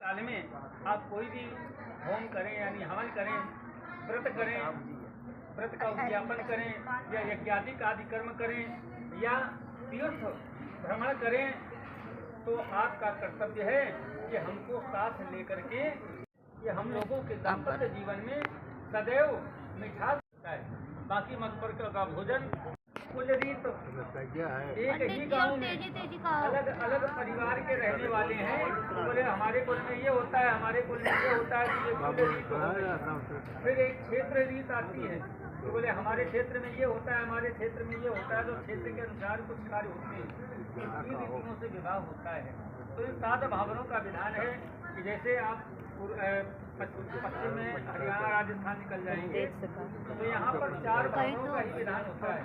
काल में आप कोई भी होम करें यानी हवन करें, व्रत करें, व्रत का उद्यापन करें या यज्ञादिक आदि कर्म करें या तीर्थ भ्रमण करें, तो आपका कर्तव्य है कि हमको साथ लेकर के ये हम लोगों के दाम्पत्य जीवन में सदैव मिठास होता है। बाकी मत पर का भोजन कुल रीत एक ही गांव में अलग अलग परिवार के रहने वाले हैं, तो बोले हमारे कुल में ये होता है, हमारे कुल में ये होता है कि ये कुल रीत हो गई। फिर एक क्षेत्र रीत आती है, तो बोले हमारे क्षेत्र में ये होता है, हमारे क्षेत्र में ये होता है, तो क्षेत्र के अनुसार कुछ कार्य होते हैं, इन रीतियों से विवाह होता है। तो इन 7 भावनों का विधान है कि जैसे आप पश्चिम में हरियाणा राजस्थान निकल जाएंगे तो यहाँ पर 4 भावनों का ही विधान होता है।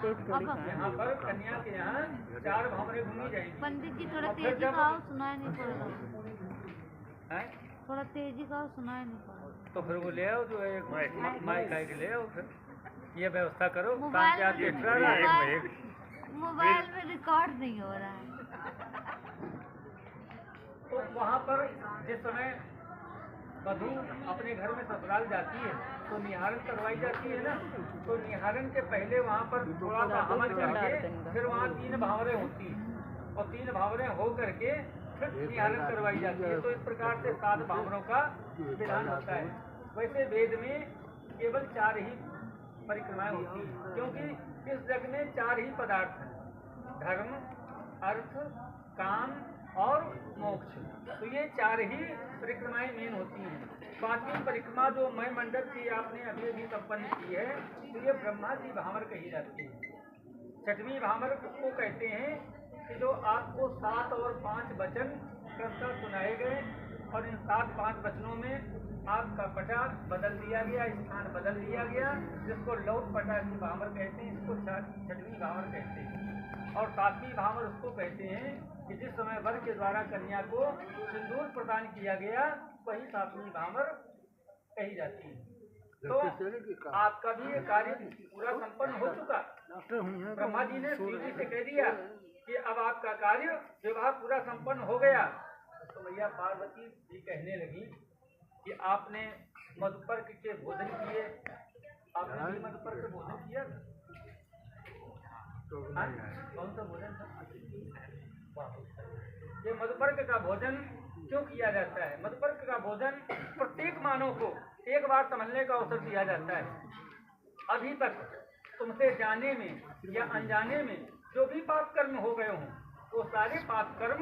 यहाँ पर कन्या के यहाँ 4 भावनें घूमी जाएंगी। पंडित जी थोड़ा तेजी का सुनाई नहीं पड़ा, थोड़ा तेजी का सुनाई नहीं पड़ा। तो फिर वो ले आओ, जो एक माइक आएगी ले आओ, फिर ये व्यवस्था करो। मोबाइल में रिकॉर्ड नहीं हो रहा है। तो वहाँ पर जिस समय वधू अपने घर में ससुराल जाती है तो निहारन करवाई जाती है ना, तो निहारन के पहले वहाँ पर थोड़ा सा हवन करके फिर वहाँ 3 भावरें होती हैं और 3 भावरें हो करके फिर निहारन करवाई जाती है। तो इस प्रकार से 7 भावरों का विधान होता है। वैसे वेद में केवल 4 ही परिक्रमाएं होती हैं, क्योंकि इस जग में 4 ही पदार्थ हैं, धर्म, अर्थ, काम और मोक्ष। तो ये 4 ही परिक्रमाएं मेन होती हैं। 5वीं परिक्रमा जो मय मंडल की आपने अभी अभी संपन्न की है, तो ये ब्रह्मा जी भावर कही जाती है। 6वीं भावर उसको कहते हैं कि जो आपको 7 और 5 वचन क्रमशः सुनाए गए और इन 7-5 वचनों में आपका पटा बदल दिया गया, स्थान बदल दिया गया, जिसको लौट पटा की भावर कहते हैं, इसको 6वीं भावर कहते हैं। और 7वीं भावर उसको कहते हैं कि जिस समय वर के द्वारा कन्या को सिंदूर प्रदान किया गया, वही 7वीं भावर कही जाती है। तो आपका भी ये कार्य पूरा संपन्न हो चुका। ब्रह्मा जी ने सीधी से कह दिया कि अब आपका कार्य विवाह पूरा संपन्न हो गया। तो भैया पार्वती जी कहने लगी कि आपने मधुपर्क के भोजन किए, आपने भी मधुपर्क के भोजन किया, कौन सा भोजन था? ये मधुपर्क का भोजन क्यों किया जाता है? मधुपर्क का भोजन प्रत्येक मानव को एक बार समझने का अवसर दिया जाता है। अभी तक तुमसे जाने में या अनजाने में जो भी पाप कर्म हो गए हों, वो सारे पाप कर्म